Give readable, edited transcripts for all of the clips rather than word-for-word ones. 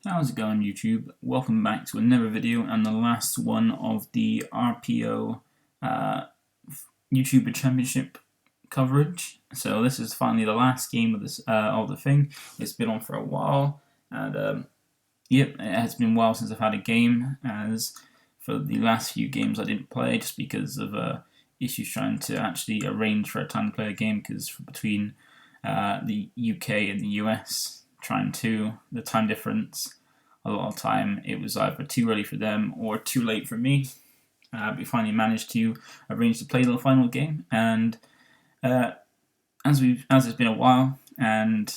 How's it going, YouTube? Welcome back to another video and the last one of the RPO YouTuber Championship coverage. So this is finally the last game of this of the thing. It's been on for a while, and yep, it has been a while since I've had a game. As for the last few games, I didn't play just because of issues trying to actually arrange for a time to play a game. Because between the UK and the US, trying to the time difference, a lot of time it was either too early for them or too late for me. We finally managed to arrange to play the final game, and as it's been a while and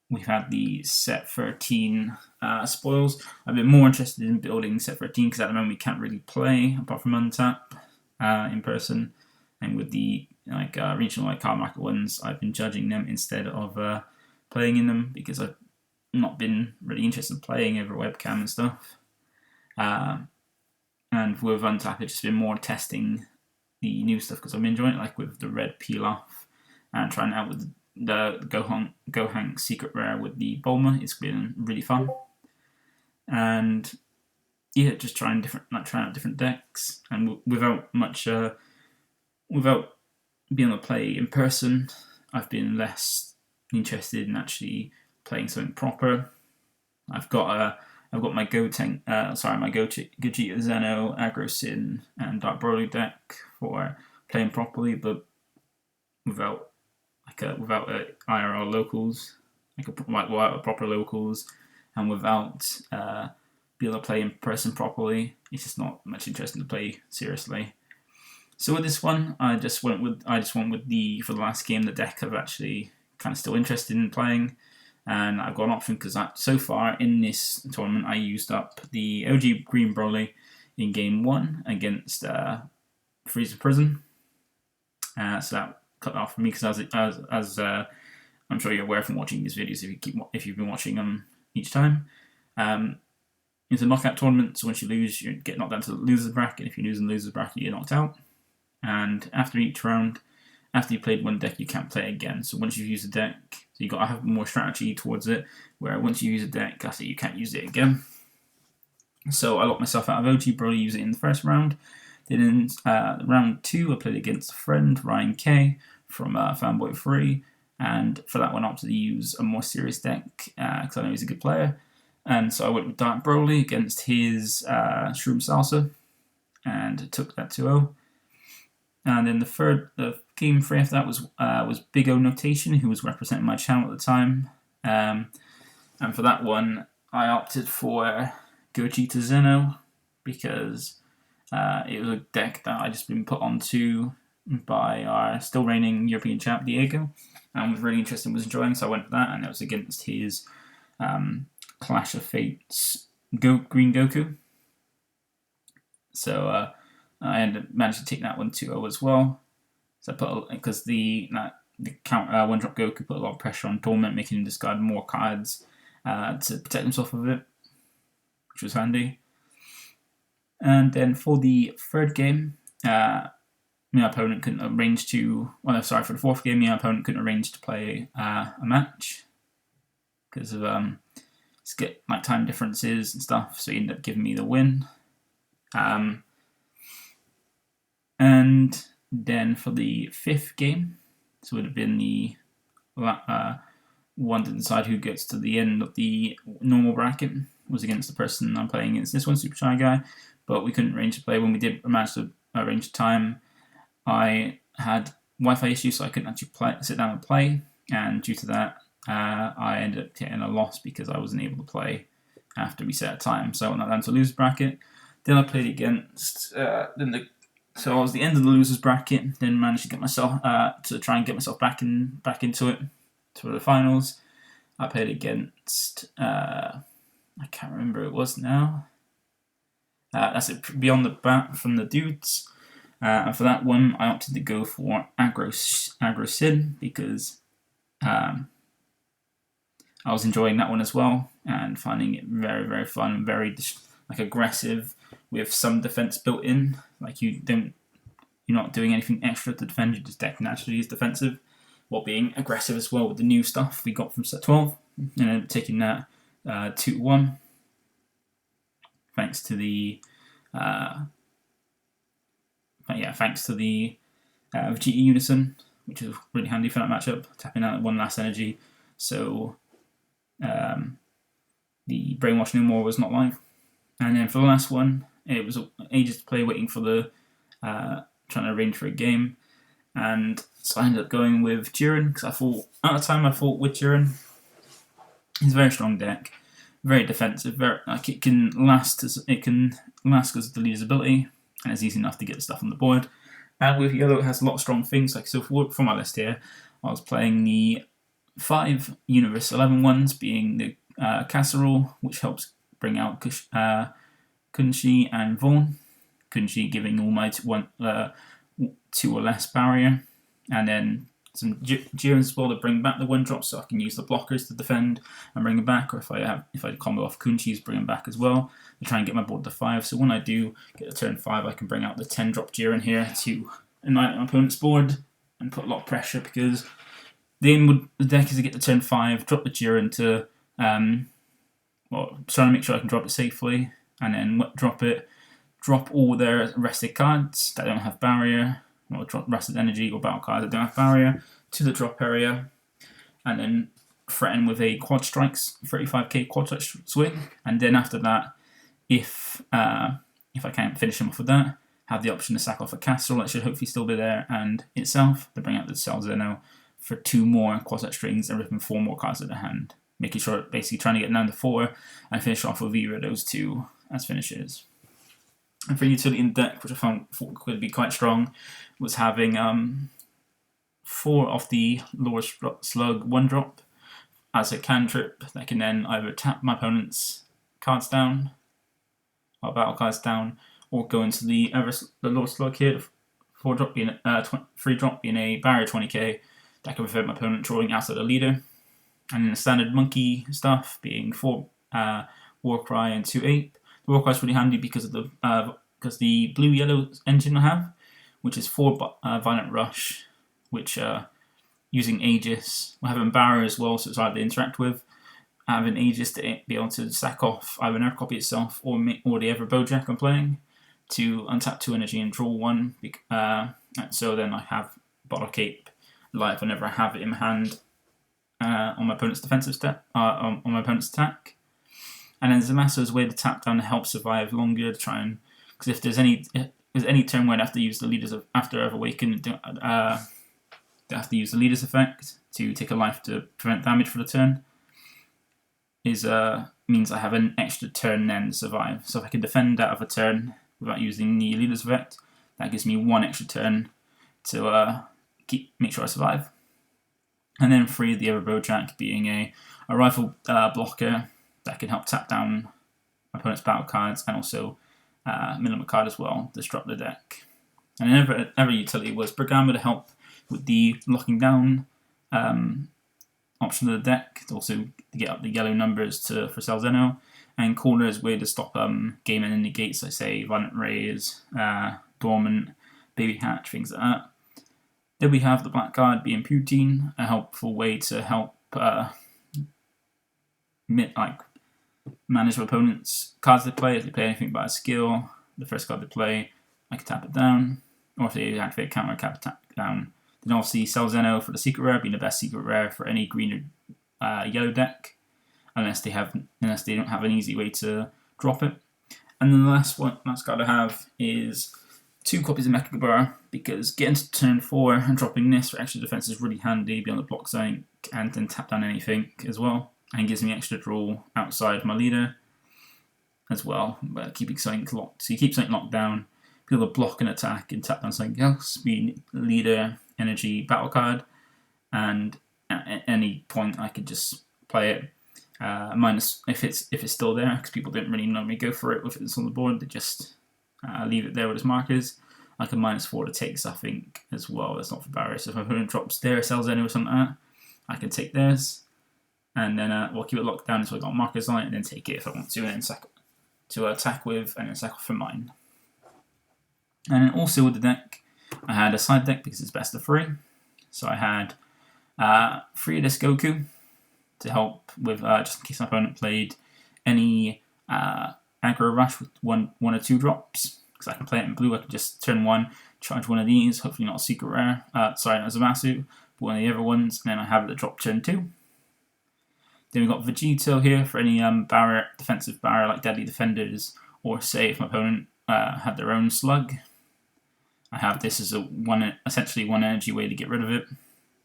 we've had the set 13 spoils, I've been more interested in building set 13 because at the moment we can't really play apart from Untap in person, and with the regional card market ones, I've been judging them instead of playing in them because I've not been really interested in playing over webcam and stuff. And with Untap, I've just been more testing the new stuff because I'm enjoying it, like with the red peel off and trying out with the Gohank secret rare with the Bulma. It's been really fun, and yeah, just trying out different decks, and without being able to play in person, I've been less interested in actually playing something proper. I've got my Gogeta Zeno, Aggro Sin, and Dark Broly deck for playing properly, but without IRL locals, without proper locals, and without being able to play in person properly. It's just not much interesting to play seriously. So with this one, I just went with for the last game, the deck I've actually kind of still interested in playing, and I've got an option because so far in this tournament I used up the OG Green Broly in game 1 against Freezer Prison, so that cut off for me because as I'm sure you're aware from watching these videos if you've been watching them each time. It's a knockout tournament, so once you lose, you get knocked down to the loser's bracket. If you lose in the loser's bracket, you're knocked out. And after each round, after you played one deck, you can't play it again. So once you've used a deck, so you've got to have more strategy towards it, where once you use a deck, I say you can't use it again. So I locked myself out of OG Broly, use it in the first round. Then in round 2, I played against a friend, Ryan K, from Fanboy 3, and for that one I opted to use a more serious deck, because I know he's a good player. And so I went with Dark Broly against his Shroom Salsa, and took that 2-0. And then the game 3 after that was BigONotation, who was representing my channel at the time. And for that one, I opted for Gogeta Zeno because it was a deck that I just been put onto by our still reigning European champ Diego, and was really interested and was enjoying. So I went for that, and it was against his Clash of Fates Green Goku. So I managed to take that one 2-0 as well. So I put because the count one drop Goku put a lot of pressure on Torment, making him discard more cards to protect himself of it, which was handy. And then for the third game, my opponent couldn't arrange to. Well, no, sorry, for the fourth game, my opponent couldn't arrange to play a match because of time differences and stuff. So he ended up giving me the win. And then for the fifth game, so it would have been the one to decide who gets to the end of the normal bracket, was against the person I'm playing against. This one, ASuperShyGuy, but we couldn't arrange to play. When we did manage to arrange time, I had Wi-Fi issues, so I couldn't actually sit down and play. And due to that, I ended up getting a loss because I wasn't able to play after we set a time. So I went down to losers bracket. Then I played against So I was the end of the losers bracket. Then managed to get myself to try and get myself back into it to the finals. I played against I can't remember who it was now. That's it. Beyond the Bat from the dudes. And for that one, I opted to go for Aggro Sin because I was enjoying that one as well and finding it very, very fun and very aggressive with some defense built in. Like you're not doing anything extra to defend. Your deck naturally is defensive, while being aggressive as well with the new stuff we got from set 12. And taking that 2-1. Thanks to the Vegeta Unison, which is really handy for that matchup, tapping out one last energy. So the Brainwash No More was not live. And then for the last one, it was ages to play, waiting for the trying to arrange for a game. And so I ended up going with Jiren, because I thought, at the time I thought with Jiren, he's a very strong deck, very defensive, very it can last because of the leader's ability, and it's easy enough to get the stuff on the board. And with yellow, it has a lot of strong things. Like, so for my list here, I was playing the 5 Universe 11 ones, being the Casserole, which helps bring out Kunshi and Vaughn. Kunshi giving all my 2 or less barrier, and then some Jiren as well to bring back the 1-drop, so I can use the blockers to defend and bring it back. Or if I combo off Kunshi's, bring them back as well to try and get my board to 5. So when I do get to turn 5, I can bring out the 10-drop Jiren here to annihilate my opponent's board and put a lot of pressure, because the aim with the deck is to get to turn 5, drop the Jiren to trying to make sure I can drop it safely, and then drop all their rested cards that don't have barrier, or drop rested energy or battle cards that don't have barrier to the drop area, and then threaten with a quad strikes 35k quad touch swing. And then after that, if I can't finish him off with that, have the option to sack off a Casserole that should hopefully still be there, and itself to bring out the Celzeno for 2 more quad touch strings and ripping 4 more cards out of the hand, making sure basically trying to get down to 4 and finish off with either of those 2 as finishes. And for utility in the deck, which I thought could be quite strong, was having 4 of the Lower Slug 1-drop as a cantrip that can then either tap my opponent's cards down, or battle cards down, or go into the Lower Slug here, 4-drop being 3-drop being a barrier 20k that can prevent my opponent drawing outside the leader. And then the standard monkey stuff being 4 Warcry and 2 Ape. The Warcry is really handy because of the blue-yellow engine I have, which is 4 Violent Rush, which using Aegis, we're having Barrier as well, so it's hard to interact with. Having Aegis to be able to sack off either an Earth copy itself or the Ever Bojack I'm playing to untap 2 energy and draw 1. So then I have Bottle Cape live whenever I have it in my hand on my opponent's defensive step, on my opponent's attack. And then Zamaso's way to tap down to help survive longer, to try and, because if there's any turn where I have to use the leaders after I've awakened, I have to use the leader's effect to take a life to prevent damage for the turn, means I have an extra turn then to survive. So if I can defend out of a turn without using the leader's effect, that gives me 1 extra turn to make sure I survive. And then 3 the Ever Bojack being a rifle blocker that can help tap down my opponent's battle cards, and also minimum card as well to disrupt the deck. And every utility was Brigamba to help with the locking down option of the deck, to also get up the yellow numbers for Celzeno, and Corner is a way to stop gaming in negates, like say Violent Rays, Dormant, Baby Hatch, things like that. Then we have the black card being Poutine, a helpful way to help manage my opponent's cards they play. If they play anything by a skill, the first card they play, I can tap it down, or if they activate counter, tap it down. Then obviously Celzeno for the secret rare, being the best secret rare for any green or yellow deck, unless they don't have an easy way to drop it. And then the last card I have is 2 copies of Mechagobar, because getting to turn 4 and dropping this for extra defense is really handy, be able to block something and then tap down anything as well, and gives me extra draw outside my leader as well, but keeping something locked. So you keep something locked down, be able to block an attack and tap down something else, be leader, energy, battle card, and at any point I could just play it minus if it's still there, because people don't really normally go for it if it's on the board. They just leave it there with its markers. Like a -4 to take something as well that's not for barrier. So if my opponent drops their Celzeno or something like that, I can take theirs, and then we'll keep it locked down until I got markers on it, and then take it if I want to, and then to attack with, and then sack off for mine. And then also with the deck, I had a side deck because it's best of 3. So I had 3 of this Goku, to help with just in case my opponent played any aggro rush with one or two drops, because I can play it in blue. I can just turn 1, charge one of these, hopefully not a secret rare, sorry, not Zamasu, but one of the other ones, and then I have the drop turn 2. Then we've got Vegito here for any barrier, defensive barrier like Deadly Defenders, or say if my opponent had their own slug. I have this as essentially one energy way to get rid of it,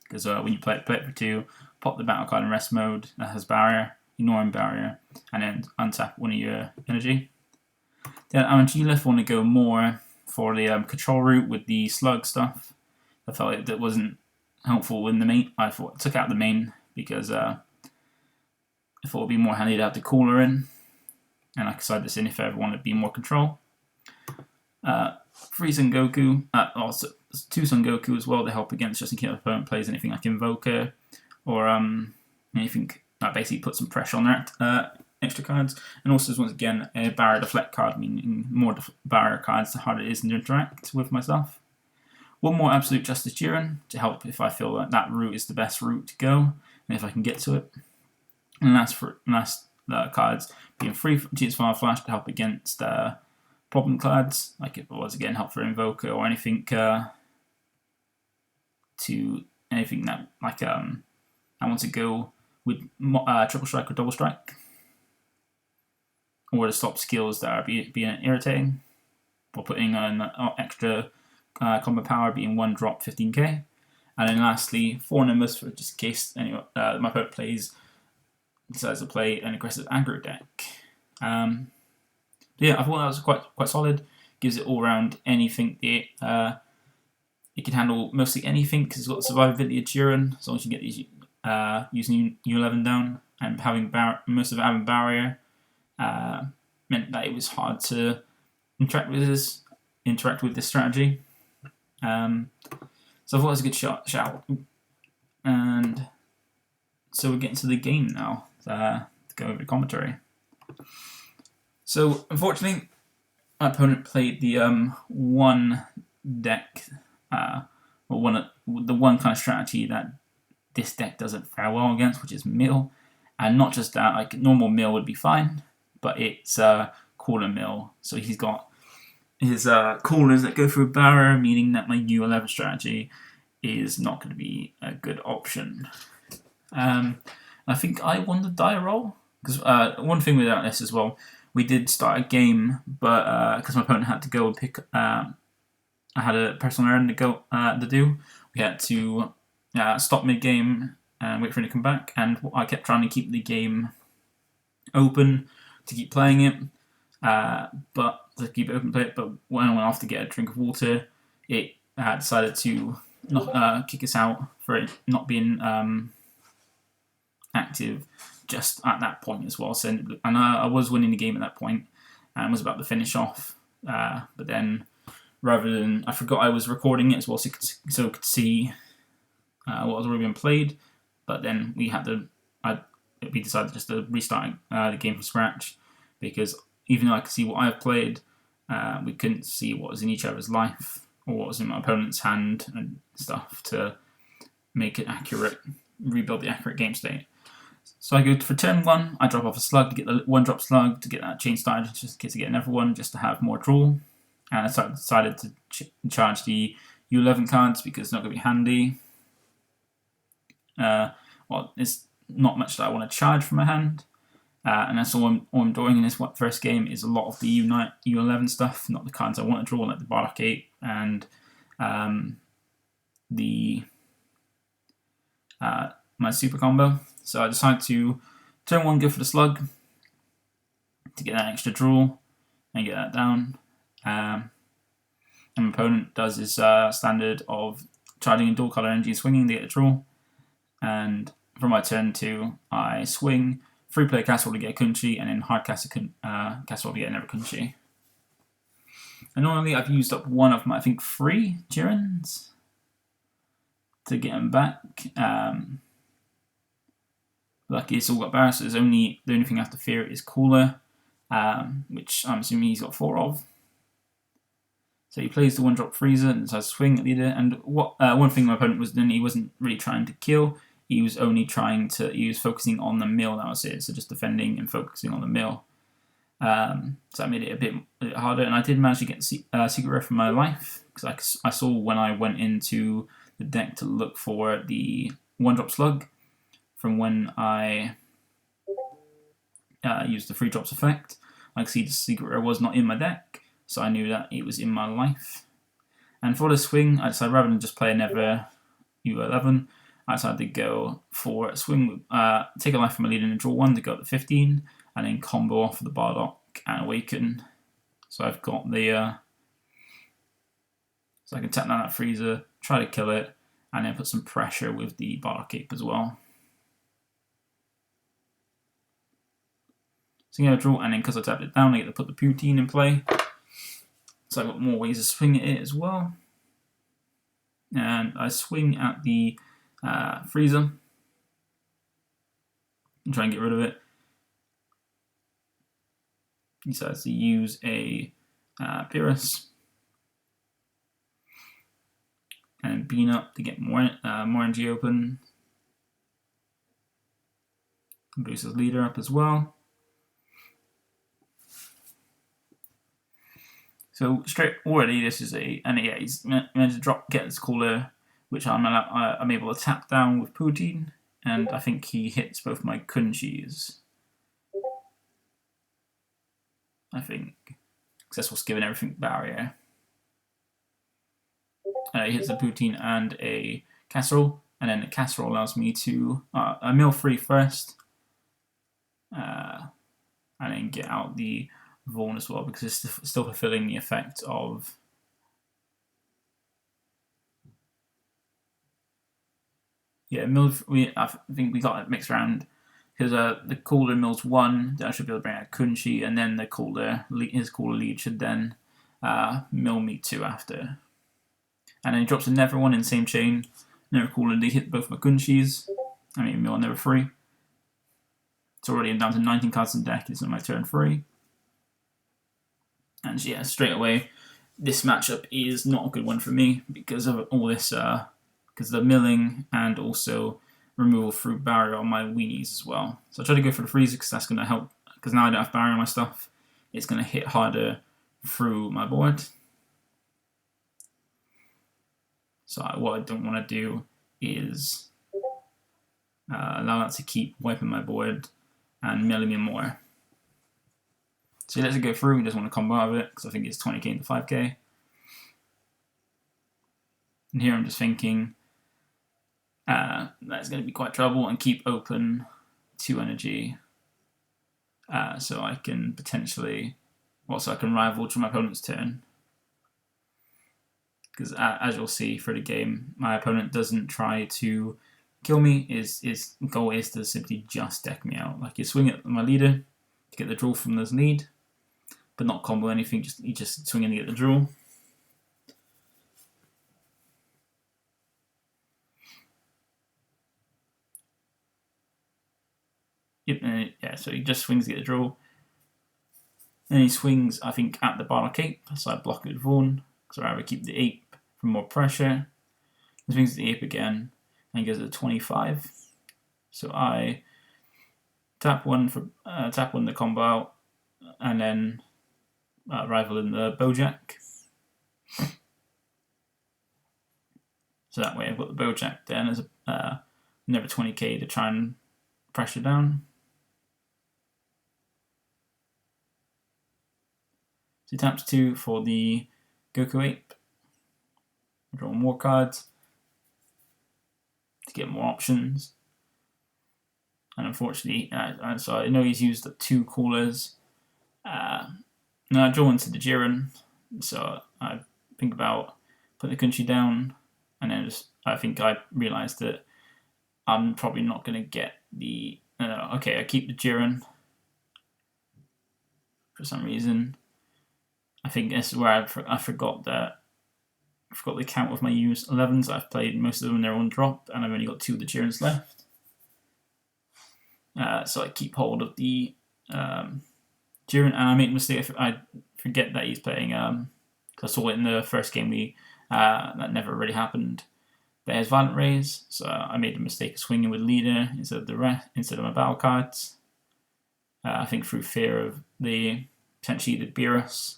because when you play it for 2, pop the battle card in rest mode that has barrier, ignoring barrier, and then untap one of your energy. Then on G-Lift, I want to go more for the control route with the slug stuff. I felt like that wasn't helpful in the main. I took out the main because I thought it would be more handy to have the cooler in, and I could side this in if I ever wanted to be more control. 3 Son Goku, also 2 Son Goku as well to help against, just in case my opponent plays anything like Invoker or anything that basically puts some pressure on their extra cards. And also, once again, a barrier deflect card, meaning more barrier cards, the harder it is to interact with myself. One more Absolute Justice Jiren to help if I feel like that route is the best route to go, and if I can get to it. And last cards being free Cheats Fire Flash to help against problem cards, like if it was again help for Invoker or anything that like I want to go with triple strike or double strike, or to stop skills that are being irritating, or putting an extra combo power being 1 drop 15k, and then lastly 4 Nimbus for just in case my opponent decides to play an aggressive aggro deck. Yeah, I thought that was quite solid. Gives it all round anything. It can handle mostly anything because it's got the survivability of Jiren, as long as you get these using U11 down, and having most of it having barrier meant that it was hard to interact with this strategy. So I thought it was a good shout. And so we're getting to the game now to go over the commentary. So unfortunately, my opponent played the one deck, or the one kind of strategy that this deck doesn't fare well against, which is mill. And not just that, like normal mill would be fine, but it's cooler mill. So he's got his coolers that go through barrier, meaning that my U11 strategy is not going to be a good option. I think I won the die roll, because one thing without this as well, we did start a game, but because my opponent had to go and pick, I had a personal errand to go to do. We had to stop mid-game and wait for him to come back, and I kept trying to keep the game open to keep playing it, but to keep it open, but when I went off to get a drink of water, it decided to not kick us out for it not being active just at that point as well. So, and I was winning the game at that point and was about to finish off, but then rather than, I forgot I was recording it as well, so I could see what was already being played. But then we decided just to restart the game from scratch, because even though I could see what I've played, we couldn't see what was in each other's life or what was in my opponent's hand and stuff to make it accurate, rebuild the accurate game state. So I go for turn 1, I drop off a slug to get the 1-drop slug to get that chain started, just in case I get another one, just to have more draw. And I decided to charge the U11 cards because it's not going to be handy. Well, it's not much that I want to charge from my hand. And that's all I'm doing in this first game is a lot of the U11 stuff, not the cards I want to draw, like the Bardock 8 and my super combo. So I decided to turn 1, go for the slug to get that extra draw and get that down. And my opponent does his standard of charging in dual color energy and swinging to get a draw. And for my turn 2, I swing, free play castle to get a Kunchi, and then hard castle to get another Kunchi. And normally I've used up one of my, I think, 3 Jirens to get him back. Lucky it's all got barriers, so the only thing I have to fear is cooler, which I'm assuming he's got 4 of. So he plays the 1-drop freezer and decides to swing at leader. And one thing my opponent was doing, he wasn't really trying to kill. he was only he was focusing on the mill, that was it, so just defending and focusing on the mill. So that made it a bit harder, and I did manage to get Secret Rare for my life, because I saw when I went into the deck to look for the 1-drop slug from when I used the 3 drops effect. I could see the Secret Rare was not in my deck, so I knew that it was in my life. And for the swing, I decided rather than just play another U11, I decided to go for a swing, take a life from a leader and draw 1 to go up to 15, and then combo off the Bardock and Awaken. So I've got the, so I can tap down that freezer, try to kill it, and then put some pressure with the Bardock Cape as well. So I'm going to draw, and then because I tapped it down, I get to put the Poutine in play. So I've got more ways to swing at it as well. And I swing at the freezer and try and get rid of it. He decides to use a Pyrrhus and Bean up to get more energy open. And boost his leader up as well. So straight already, this is and yeah, he's managed to get his caller, which I'm able to tap down with Poutine, and I think he hits both my Kunchis. I think successful skill and everything barrier. He hits a Poutine and a casserole, and then the casserole allows me to mill 3 first, and then get out the Vaughn as well, because it's still fulfilling the effect of I think we got it mixed around, because the caller mills 1, then I should be able to bring out Kunchi, and then his caller lead should then mill me 2 after. And then he drops another one in the same chain. Another caller lead hit both my Kunchis. Mill another 3. It's already down to 19 cards in the deck. It's on my turn 3. And yeah, straight away, this matchup is not a good one for me because of all this, because the milling and also removal through barrier on my weenies as well. So I try to go for the freezer because that's going to help, because now I don't have barrier on my stuff. It's going to hit harder through my board. So what I don't want to do is allow that to keep wiping my board and milling me more. So he lets it go through, he doesn't want to combo out of it, because I think it's 20k into 5k. And here I'm just thinking that's going to be quite trouble, and keep open 2 energy, so I can potentially, so I can rival to my opponent's turn. Because as you'll see through the game, my opponent doesn't try to kill me, his goal is to simply just deck me out. Like, you swing at my leader to get the draw from this lead, but not combo anything, you just swing in to get the draw. Yep, yeah, so he just swings to get the draw. And he swings, I think, at the Bardock Cape, so I block it with Vaughn, because I'd rather keep the ape for more pressure. He swings at the ape again, and he goes to 25. So I tap one to combo out, and then rival in the Bojack. So that way I've got the Bojack then as another 20k to try and pressure down. So he taps 2 for the Goku Ape. Draw more cards to get more options. And unfortunately, so I know he's used 2 callers. Now I draw into the Jiren, so I think about putting the Kunchi down, and then I think I realised that I'm probably not going to get the... okay, I keep the Jiren for some reason. I think this is where I forgot the count of my U11s. I've played most of them in their own drop, and I've only got 2 of the Jirens left. So I keep hold of the Jiren, and I make a mistake. I forget that he's playing, because I saw it in the first game that never really happened. There's Violent Rays, so I made the mistake of swinging with Leader instead of my battle cards. I think through fear of the potentially the Beerus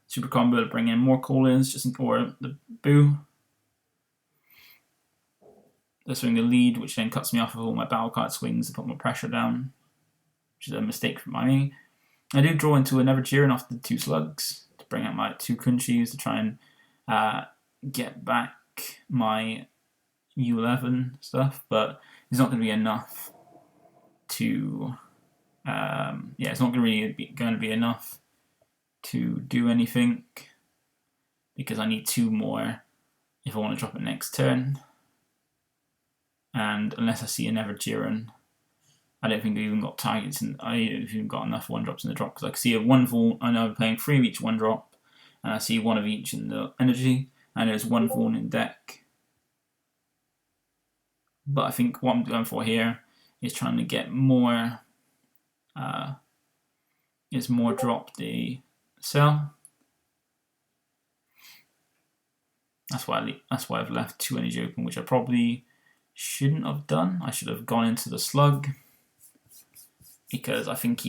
super combo to bring in more call-ins, or the Boo. They swing the lead, which then cuts me off of all my battle card swings to put more pressure down, which is a mistake from me. I do draw into another Jiren after the 2 slugs to bring out my 2 Kunchis to try and get back my U11 stuff, but it's not going to be enough to. It's not going to be enough to do anything because I need 2 more if I want to drop it next turn. And unless I see another Jiren, I don't think I've even got targets, and I don't even got enough 1-drops in the drop because I can see a 1 Vaughan. I know I'm playing 3 of each 1-drop, and I see 1 of each in the energy, and there's 1 Vaughan in deck. But I think what I'm going for here is trying to get more. More drop the cell. That's why I've left 2 energy open, which I probably shouldn't have done. I should have gone into the slug because I think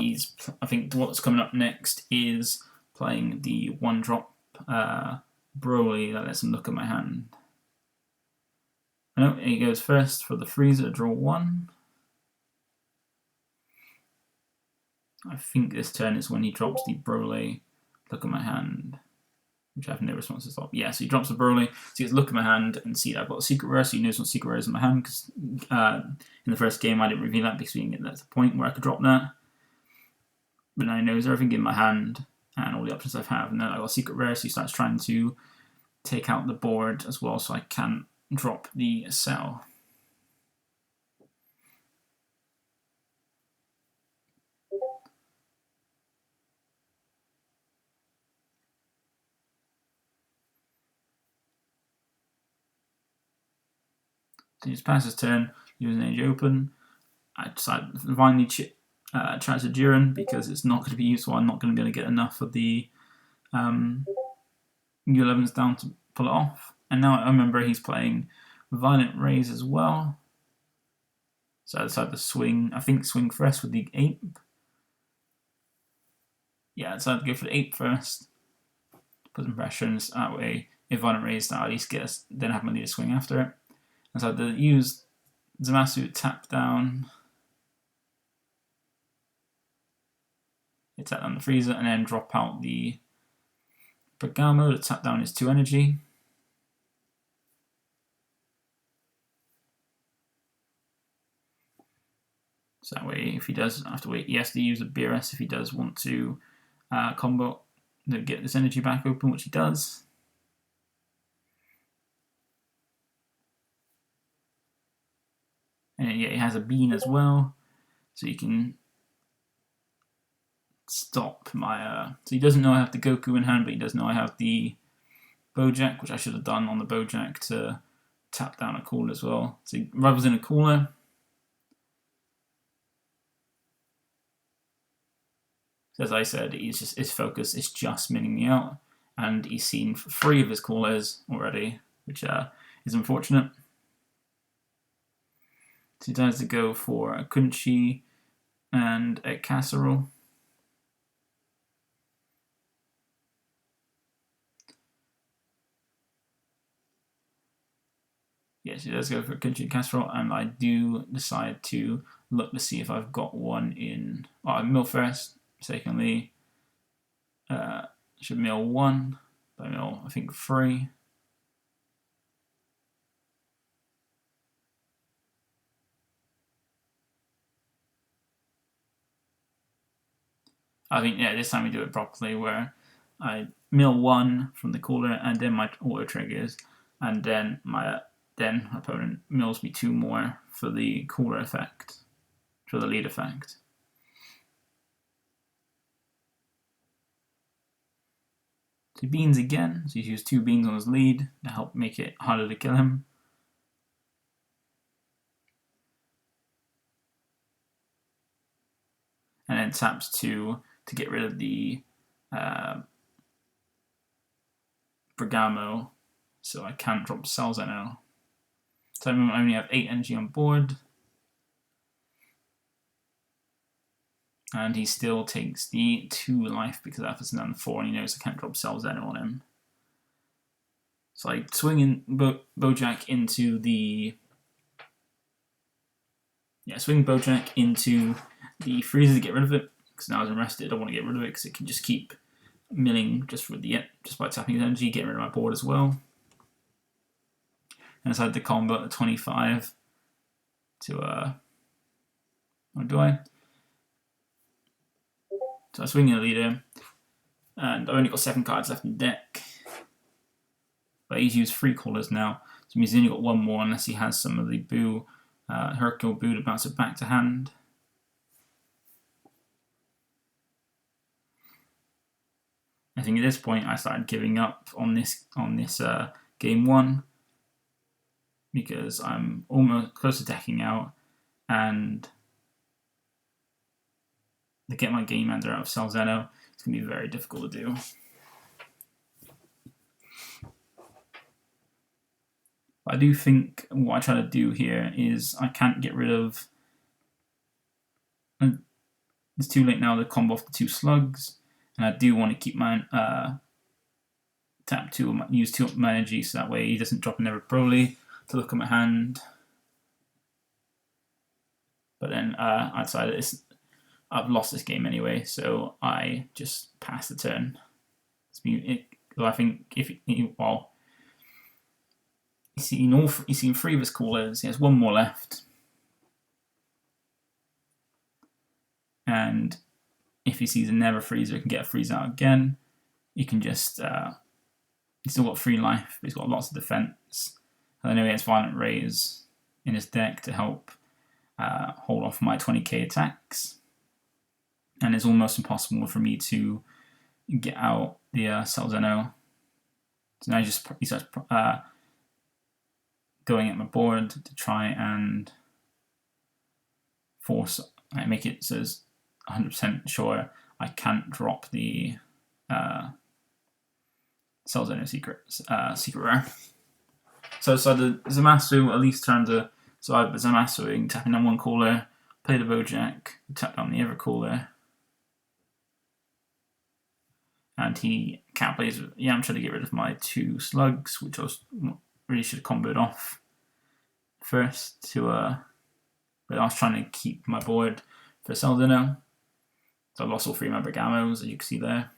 what's coming up next is playing the 1-drop Broly that lets him look at my hand. I know he goes first for the freezer, draw 1. I think this turn is when he drops the Broly, look at my hand, which I have no responses of. Yeah, so he drops the Broly, so he gets look at my hand and see that I've got a secret rare, so he knows what secret rare is in my hand, because in the first game I didn't reveal that because we didn't get that to the point where I could drop that. But now he knows everything in my hand and all the options I have, and then I got a secret rare, so he starts trying to take out the board as well, so I can't drop the cell. So he just passes his turn, leaves an edge open. I decide to finally try to Jiren because it's not going to be useful. I'm not going to be able to get enough of the U11s down to pull it off. And now I remember he's playing Violent Rays as well. So I decided to swing, swing first with the Ape. Yeah, I decided to go for the Ape first. Put some pressure in that way. If Violent Rays, that at least get us, then have my leader swing after it. And so I had to use Zamasu tap down. Tap down the freezer and then drop out the Bergamo to tap down his 2 energy. So that way, if he does have to wait, he has to use a BRS if he does want to combo to get this energy back open, which he does. And then, yeah, he has a bean as well, so you can stop my. So he doesn't know I have the Goku in hand, but he does know I have the Bojack, which I should have done on the Bojack to tap down a cooler as well. So he rubs in a cooler. So as I said, his focus is just minning me out, and he's seen 3 of his coolers already, which is unfortunate. So he decides to go for a Kunchi and a Casserole. Yes, he does go for a Kunchi and Casserole, and I do decide to look to see if I've got one in. Oh, I mill first. Secondly, should mill 1, but I mill, I think, 3. I think, yeah, this time we do it properly, where I mill 1 from the cooler, and then my auto triggers, and then my opponent mills me 2 more for the cooler effect, for the lead effect. So he beans again, so he's used 2 beans on his lead to help make it harder to kill him. And then taps to get rid of the Bergamo, so I can't drop cells now. So I only have 8 energy on board. And he still takes the 2 life because that puts him down to 4, and he knows I can't drop Salzeno on him. So I swing in Bojack into the... Yeah, swing Bojack into the freezer to get rid of it, because now as I'm rested, I don't want to get rid of it because it can just keep milling just by tapping his energy, getting rid of my board as well. And I decided to combo at 25 to what do I? So I swing in the leader, and I've only got 7 cards left in the deck. But he's used 3 callers now, so it means he's only got 1 more unless he has some of the Boo, Hercule Boo to bounce it back to hand. I think at this point I started giving up on this game 1 because I'm almost close to decking out, and to get my game ender out of Salzeno, it's going to be very difficult to do. But I do think what I try to do here is I can't get rid of... It's too late now to combo off the 2 slugs, and I do want to keep my tap 2, use 2 of my energy so that way he doesn't drop another Broly to look at my hand. But then I decided I've lost this game anyway, so I just pass the turn. I think if well, he's seen 3 of his callers. He has 1 more left, and if he sees another freezer, he can get a freeze out again. He can just he's still got 3 life, but he's got lots of defense. And I know he has Violent Rays in his deck to help hold off my 20k attacks. And it's almost impossible for me to get out the Salzeno. So now he starts going at my board to try and force, make it so it's 100% sure I can't drop the Salzeno secret rare. So the Zamasu at least trying to survive, but Zamasu tapping down 1 caller, play the Bojack, tap down the other caller. And he counterplays with Yamcha to get rid of my 2 slugs, which I really should have comboed off first but I was trying to keep my board for Salzeno. So I lost all 3 of my Bergamos, as you can see there.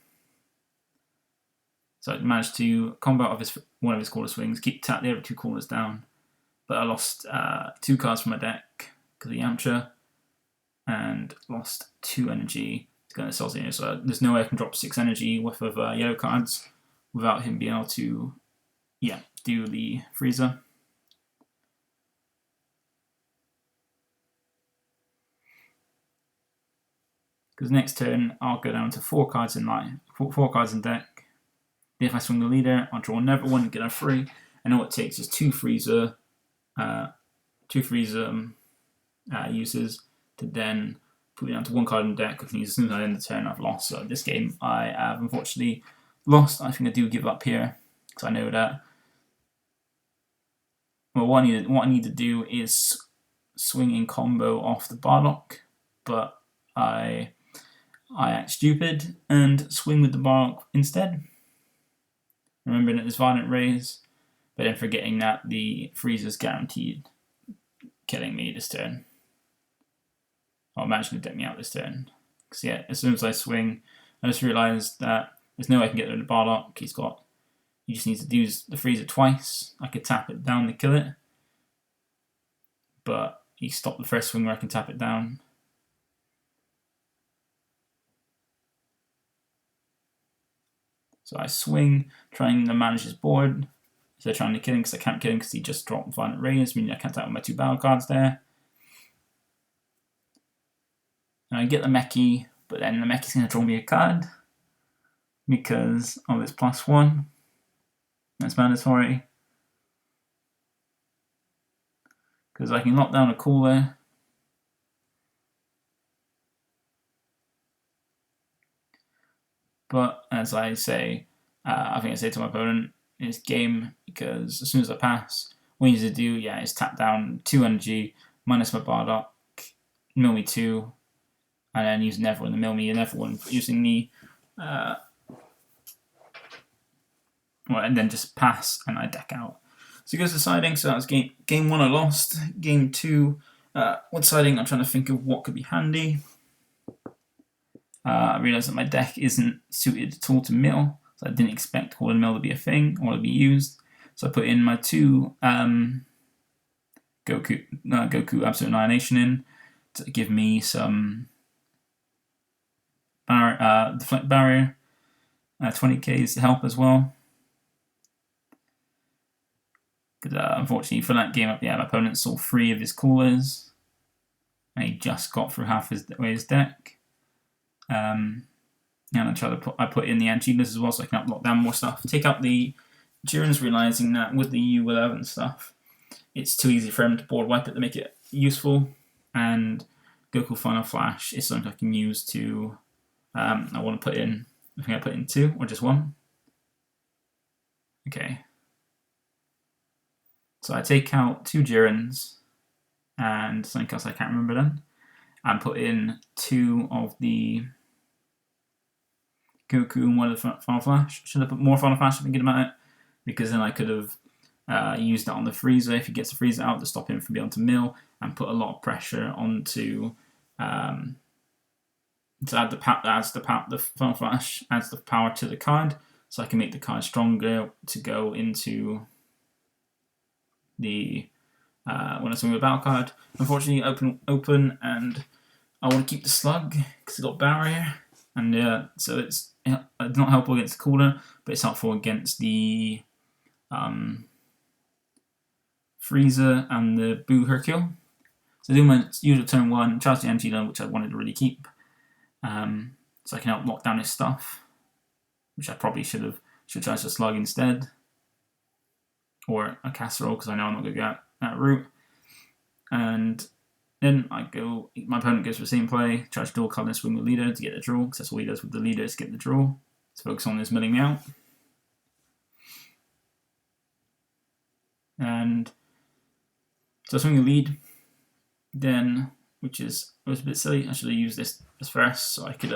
So I managed to combo off 1 of his caller swings, tap the other 2 callers down. But I lost 2 cards from my deck because of Yamcha, and lost 2 energy to go into Salzeno. So there's no way I can drop 6 energy with yellow cards without him being able to, do the freezer. Because next turn I'll go down to 4 cards in line, 4 cards in deck. If I swing the leader, I'll draw another 1 and get a 3. And all it takes is 2 freezer uses to then put me down to 1 card in deck, which means as soon as I end the turn, I've lost. So this game I have unfortunately lost. I think I do give up here because I know that. Well, what I need to do is swing in combo off the Bardock, but I act stupid and swing with the Bardock instead. Remembering that there's Violent Rays, but then forgetting that the freezer's guaranteed killing me this turn. Or managing to deck me out this turn. Because as soon as I swing, I just realised that there's no way I can get rid of the Bardock. He just needs to use the freezer twice. I could tap it down to kill it, but he stopped the first swing where I can tap it down. So I swing, trying to manage his board. So they're trying to kill him because I can't kill him because he just dropped Violent Rays, meaning I can't tap with my 2 battle cards there. And I get the Meki, but then the Meki's going to draw me a card because of its +1. That's mandatory. Because I can lock down a cooler. But as I say, I think I say to my opponent, it's game, because as soon as I pass, what you need to do, yeah, is tap down 2 energy, minus my Bardock, mill me 2, and then use another one to mill me another one using the and then just pass and I deck out. So it goes to siding. So that was game 1 I lost. Game 2, what siding? I'm trying to think of what could be handy. I realised that my deck isn't suited at all to mill, so I didn't expect Call and Mill to be a thing or to be used. So I put in my 2 Goku Absolute Annihilation in to give me some deflect barrier, 20k's to help as well. Because unfortunately for that game up, yeah, my opponent saw 3 of his callers, and he just got through half his deck. And I put in the Anchilas as well, so I can lock down more stuff. Take out the Jiren's, realizing that with the U11 stuff, it's too easy for him to board wipe it to make it useful. And Goku Final Flash is something I can use to. I want to put in. I think I put in 2 or just 1. Okay. So I take out 2 Jirens and something else I can't remember then, and put in 2 of the Goku and 1 of the Final Flash. Should have put more Final Flash thinking about it, because then I could have used that on the Freezer if he gets the Freezer out to stop him from being able to mill, and put a lot of pressure onto to add the Final Flash adds the power to the card, so I can make the card stronger to go into the when I swing with a battle card. Unfortunately, open, and I want to keep the Slug because it's got barrier, and so it's not helpful against the cooler, but it's helpful against the Freezer and the Boo Hercule. So I do my usual turn 1, charge the Angela, which I wanted to really keep, so I can help lock down his stuff, which I probably should charge the Slug instead, or a Casserole, because I know I'm not going to go that route. And then my opponent goes for the same play, charge dual card and swing with leader to get the draw, because that's all he does with the leader is get the draw. Let's focus on this milling me out. And so I swing the lead, then, which was a bit silly. I should have used this first, so I could,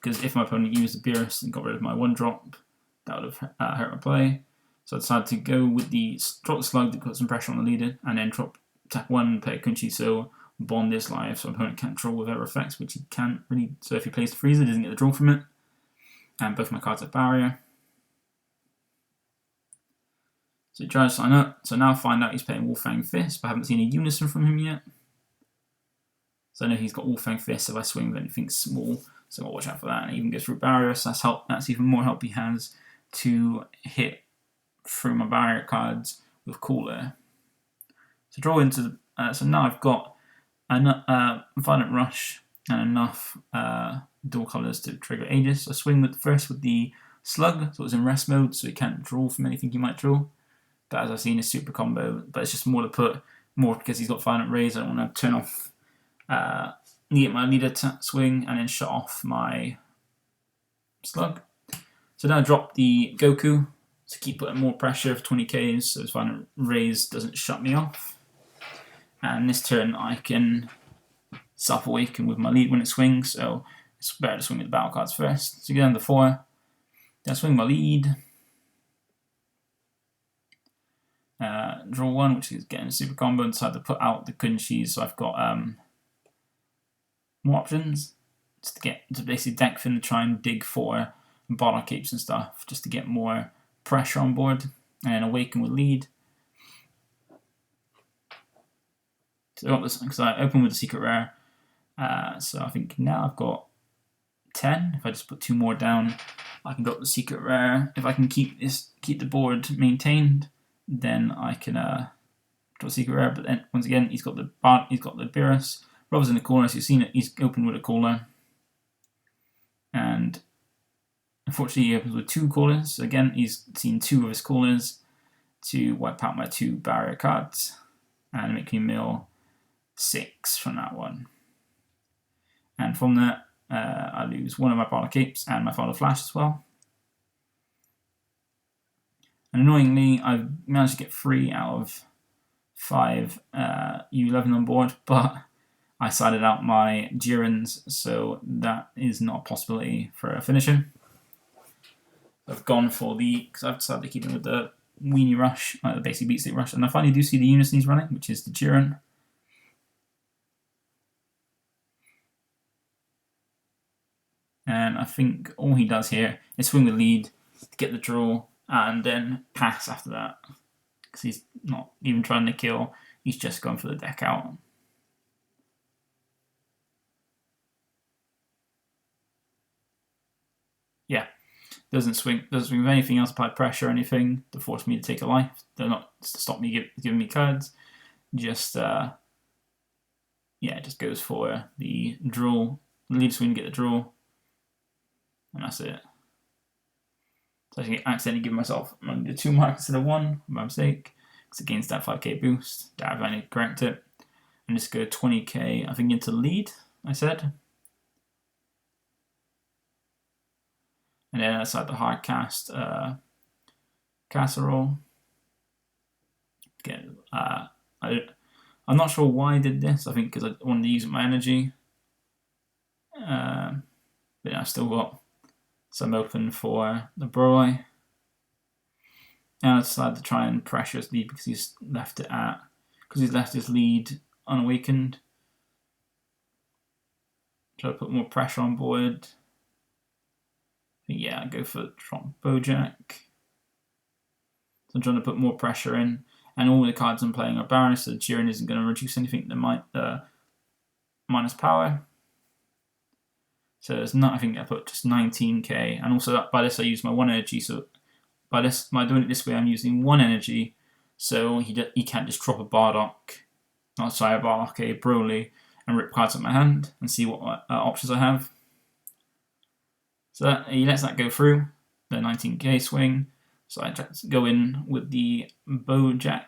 because if my opponent used the Beerus and got rid of my 1-drop, that would have hurt my play. So I decided to go with drop the Slug to put some pressure on the leader, and then tap 1, play a Kunchi, so bond this live, so my opponent can't draw with other effects, which he can't really. So if he plays the Freezer, he doesn't get the draw from it. And both my cards have barrier. So he tries to sign up. So now I find out he's playing Wolfang Fist, but I haven't seen a Unison from him yet. So I know he's got Wolfang Fist if I swing with anything small, so I'll watch out for that. And he even goes through barrier, so that's even more help he has to hit through my barrier cards with Cooler. So draw into so now I've got enough Violent Rush and enough dual colours to trigger Aegis. So I swing first with the Slug, so it's in rest mode, so he can't draw from anything he might draw. But as I've seen, is super combo. But it's just more to put more because he's got Violent Rays. I don't want to turn off get my leader swing and then shut off my Slug. So now I drop the Goku to keep putting more pressure for 20k's, so his Violent Rays doesn't shut me off. And this turn I can self-awaken with my lead when it swings, so it's better to swing with the battle cards first. So get down to 4, then I swing my lead. Draw 1, which is getting a super combo, and decide to put out the Kunchis, so I've got more options just to basically deck fin to try and dig for bottom capes and stuff, just to get more pressure on board, and then awaken with lead. So I got this because I open with the secret rare. So I think now I've got 10. If I just put 2 more down, I can drop the secret rare. If I can keep the board maintained, then I can drop the secret rare. But then once again, he's got the Beerus. Rob's in the corner, so you've seen it. He's open with a caller, and unfortunately, he opens with 2 callers. So again, he's seen 2 of his callers to wipe out my 2 barrier cards and make me mill 6 from that one. And from that, I lose 1 of my Polar Capes and my Final Flash as well. And annoyingly, I've managed to get 3 out of 5 U11 on board, but I sided out my Jirens, so that is not a possibility for a finisher. I've gone for because I've decided to keep him with the Weenie Rush, the basic beat state rush, and I finally do see the unison he's running, which is the Jiren. And I think all he does here is swing the lead to get the draw and then pass after that. Because he's not even trying to kill, he's just going for the deck out. Yeah, doesn't swing with anything else, apply pressure or anything to force me to take a life. They're not to stop me giving me cards. Just yeah, it just goes for the draw, lead swing, get the draw, and that's it. So I accidentally give myself 2 marks instead of 1 by mistake. It's against that 5k boost. I need to correct it. And just go 20k, I think, into lead, I said. And then I decided to hard cast Casserole. Again, I'm not sure why I did this. I think because I wanted to use my energy. But yeah, I've still got some open for the Broly. And I decided to try and pressure his lead because he's left his lead unawakened. Try to put more pressure on board. Yeah, go for Trump Bojack. So I'm trying to put more pressure in, and all the cards I'm playing are barriers, so Jiren isn't going to reduce anything that might minus power. So there's not. I think I put just 19k, and also by this I use my 1 energy. So by doing it this way, I'm using 1 energy, so he can't just drop a Bardock, a Broly, and rip cards out my hand and see what options I have. So he lets that go through, the 19k swing. So I go in with the Bojack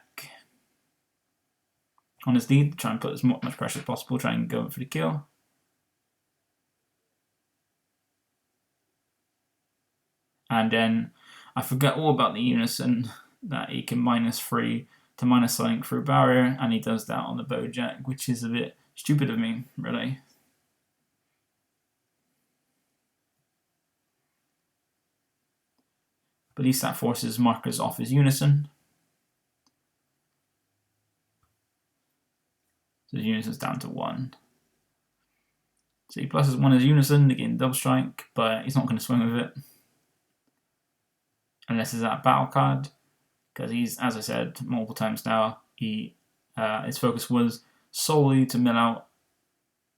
on his lead, try and put as much pressure as possible, try and go for the kill. And then I forget all about the unison, that he can -3 to minus something through barrier, and he does that on the Bojack, which is a bit stupid of me, really. But at least that forces markers off his unison. So his unison's down to 1. So he pluses 1 as unison to gain double strike, but he's not going to swing with it. Unless it's that battle card. Because he's, as I said multiple times now, his focus was solely to mill out.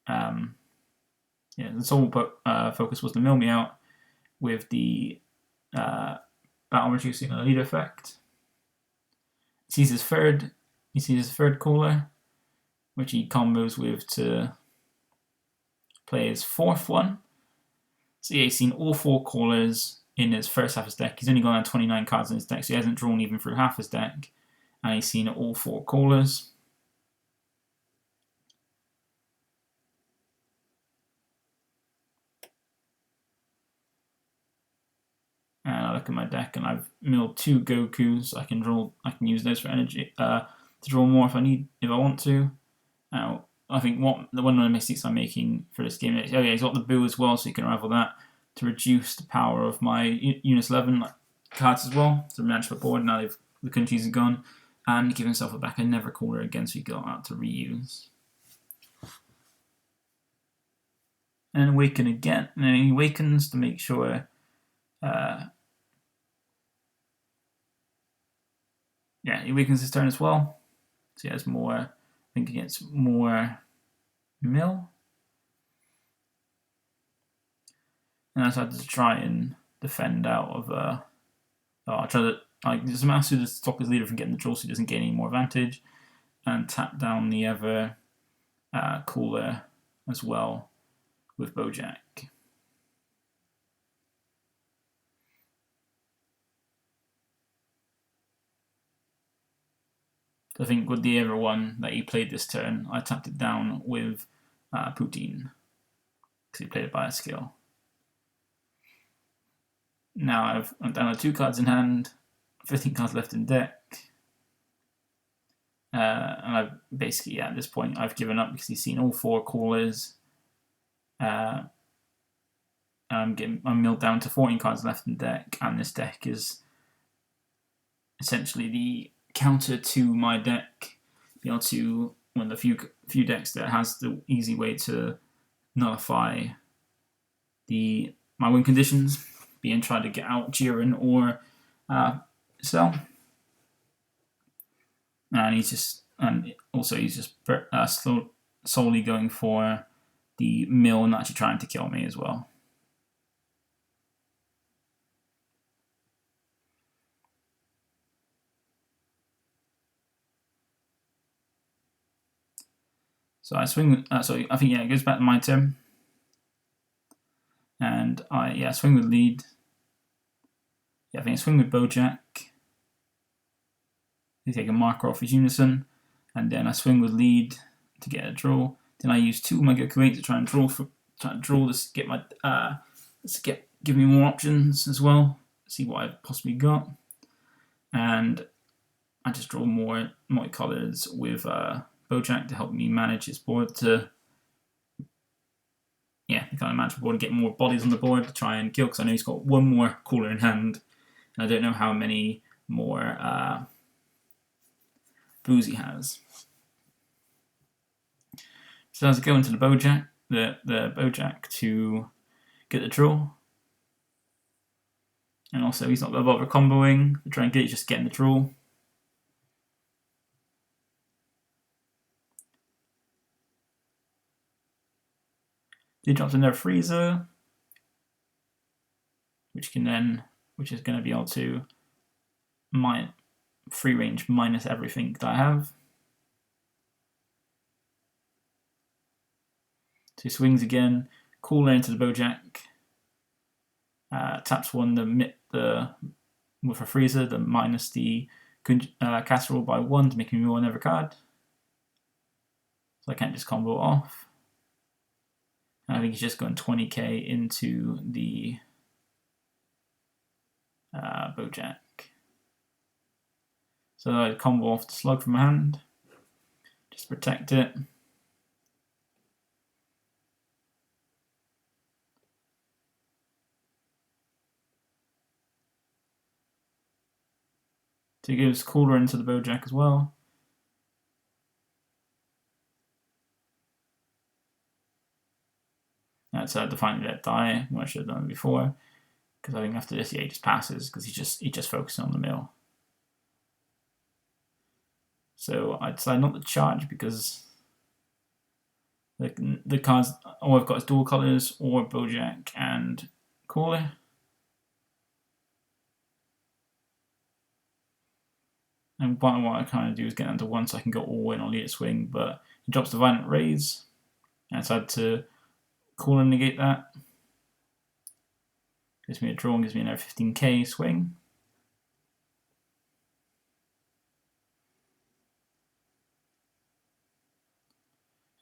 The sole focus was to mill me out with the battle reducing on the lead effect. He sees his third caller, which he combos with to play his 4th one. So yeah, he's seen all 4 callers in his first half of his deck. He's only gone on 29 cards in his deck, so he hasn't drawn even through half his deck. And he's seen all 4 callers. And I look at my deck, and I've milled 2 Gokus. So I can use those for energy to draw more if I want to. Now, I think one of the mistakes I'm making for this game is, he's got the Boo as well, so you can rival that to reduce the power of my Unit 11 cards as well. So manage the board. Now the countries are gone, and give himself a back and never caller again, so he got out to reuse. And awaken again, and then he awakens to make sure. He awakens his turn as well. So he has more. I think he gets more mill. And I decided to try and defend out of. I try to just master to stop his leader from getting the draw, so he doesn't gain any more advantage, and tap down the other cooler as well with Bojack. I think with the other one that he played this turn, I tapped it down with Poutine, because he played it by a skill. Now I'm down to 2 cards in hand 15 cards left in deck. And I've basically, at this point, I've given up because he's seen all 4 callers. I'm milled down to 14 cards left in deck, and this deck is essentially the counter to my deck. Be able to one of the few decks that has the easy way to nullify my win conditions, being trying to get out Jiren or Cell. And he's just solely going for the mill and actually trying to kill me as well. So I swing. So I think it goes back to my turn, and I swing with lead. I think I swing with Bojack. They take a marker off his unison, and then I swing with lead to get a draw. Then I use 2 Mega Create to try and draw this, get my give me more options as well. See what I've possibly got, and I just draw more multicolors with Bojack to help me manage his board to kind of manage the board and get more bodies on the board to try and kill, because I know he's got 1 more caller in hand, and I don't know how many more blues he has. So as I go into the Bojack, the Bojack to get the draw, and also he's not going to bother comboing to try and get it, just getting the draw. He drops another freezer, which is going to be able to free range minus everything that I have. So he swings again, cooler into the Bojack, taps 1 with a freezer, then minus the casserole by 1 to make me roll another card. So I can't just combo it off. I think he's just going 20k into the Bojack. So I combo off the slug from my hand, just protect it. So he gives cooler into the Bojack as well. That's a Defiant Debt die, what I should have done before. Because I think after this, he just passes, because he's just focusing on the mill. So I decide not to charge, because the cards, all I've got is dual colors, or Bojack and Cooler. And what I kind of do is get down to 1 so I can go all in on lead swing, but he drops the Violent Raise, and I decide to Cooler and negate that. Gives me a draw and gives me another 15k swing.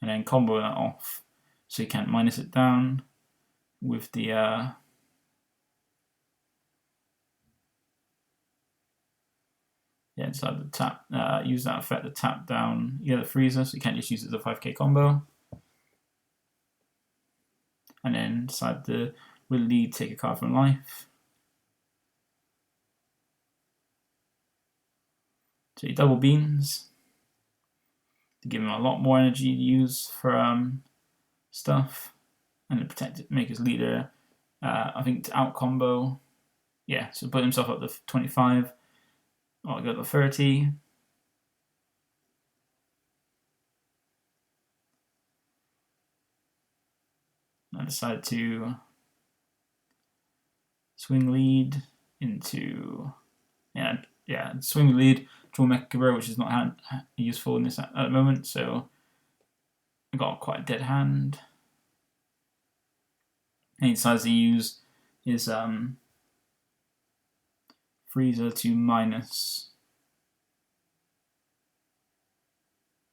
And then combo that off so you can't minus it down with the decide to tap, use that effect to tap down the freezer, so you can't just use it as a 5k combo. And then decide to with lead take a card from life. So he double beams to give him a lot more energy to use for stuff, and to protect it, make his leader I think to out combo. So put himself up to 25. I go to 30. I decide to swing lead into swing lead, draw Mecha, which is not useful in this at the moment. So I got quite a dead hand. And he decides to use his freezer to minus.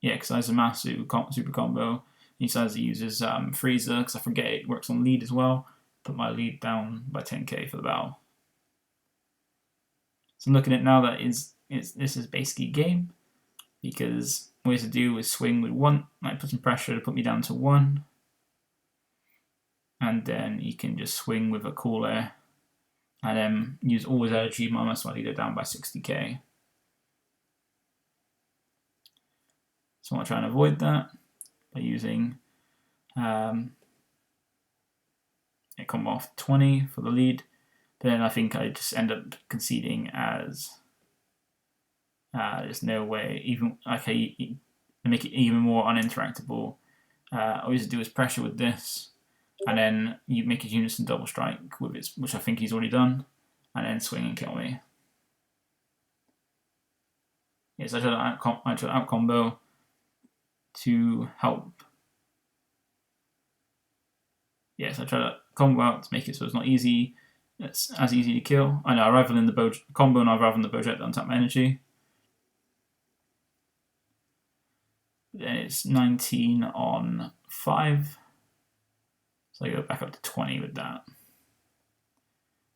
Because I have a massive super combo. He decides to use his freezer, because I forget it works on lead as well. Put my lead down by 10k for the battle. So I'm looking at now that this is basically a game, because what you have to do is swing with 1, like put some pressure to put me down to 1, and then you can just swing with a cooler, and then use all his energy. My most likely go down by 60k. So I want to try and avoid that by using it come off 20 for the lead. But then I think I just end up conceding as there's no way, even okay, make it even more uninteractable. All you have to do is pressure with this, and then you make a unison double strike with it, which I think he's already done, and then swing and kill me. Yes, I try to out combo to help. Yes, I try to combo out to make it so it's not easy. It's as easy to kill. I know I rival in the combo, and I rival in the Bojack to untap my energy. Then it's 19 on 5. So I go back up to 20 with that.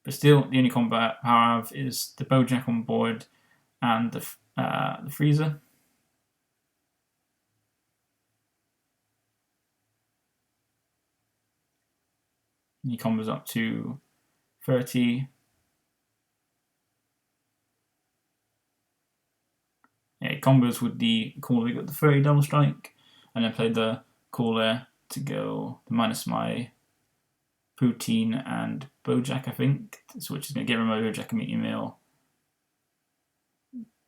But still, the only combat power I have is the Bojack on board and the freezer. And he combos up to 30. Yeah, he combos with the cooler, we got the 30 double strike, and then played the cooler to go to minus my Poutine and Bojack, I think. So which is going to give him my Bojack and meaty meal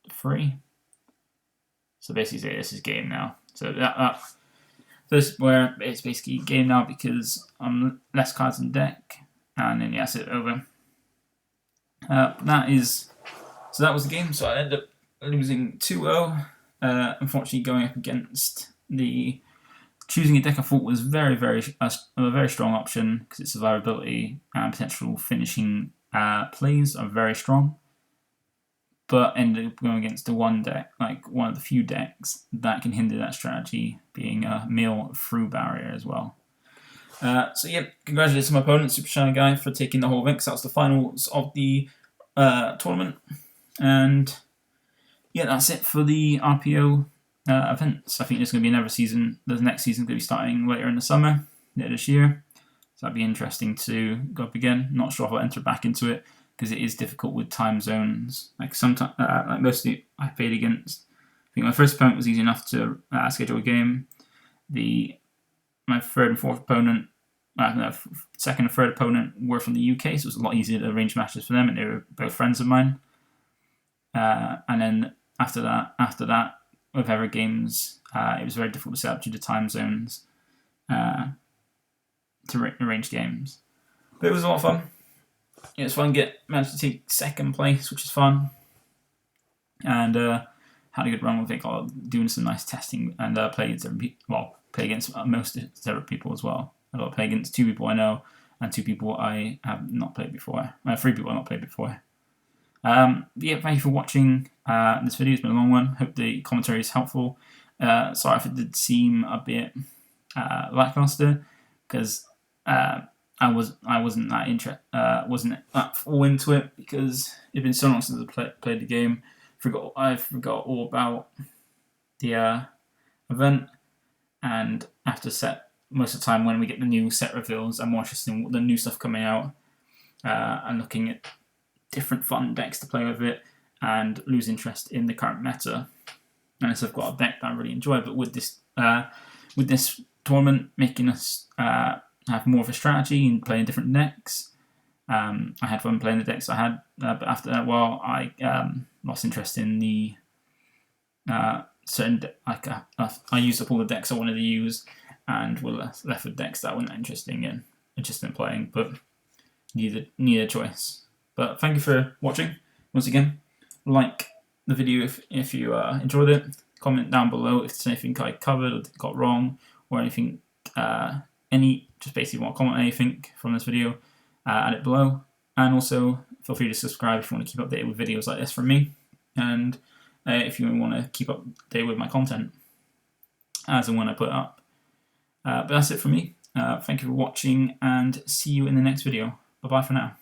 free. So basically, this is game now. So this is where it's basically game now, because I'm less cards in deck, and then yeah, it's over. That was the game. So I ended up losing 2-0. Unfortunately, going up against choosing a deck I thought was a very strong option, because its survivability and potential finishing plays are very strong. But ended up going against the one deck, like one of the few decks that can hinder that strategy, being a meal through barrier as well. So yeah, congratulations to my opponent, SuperShyGuy, for taking the whole event, because that was the finals of the tournament. And yeah, that's it for the RPO events. I think there's going to be another season. The next season is going to be starting later in the summer, later this year. So that'd be interesting to go up again. Not sure if I'll enter back into it, because it is difficult with time zones. Like sometimes, like mostly I played against. I think my first opponent was easy enough to schedule a game. My third and fourth opponent, second and third opponent were from the UK, so it was a lot easier to arrange matches for them, and they were both friends of mine. And then after that, with other games, it was very difficult to set up due to time zones to arrange games. But it was a lot of fun. It was fun. Managed to take second place, which is fun, and had a good run with it. Doing some nice testing and play against most several people as well. I got to play against 2 people I know and 2 people I have not played before. 3 people I've not played before. Yeah, thank you for watching this video. It's been a long one. Hope the commentary is helpful. Sorry if it did seem a bit lackluster, because I wasn't that full into it, because it's been so long since I played the game. I forgot all about the event, and after most of the time when we get the new set reveals, I'm more interested in the new stuff coming out, and looking at different fun decks to play with it, and lose interest in the current meta. Unless I've got a deck that I really enjoy, but with this tournament making us have more of a strategy and playing different decks, I had fun playing the decks I had, but after that, I lost interest in the certain I used up all the decks I wanted to use, and were left with decks that I wasn't interested in playing, but needed a choice. But thank you for watching. Once again, like the video if you enjoyed it. Comment down below if there's anything I covered or got wrong, or anything. Just basically want to comment anything from this video, add it below. And also feel free to subscribe if you want to keep updated with videos like this from me, and if you want to keep updated with my content as and when I put it up. But that's it from me. Thank you for watching, and see you in the next video. Bye bye for now.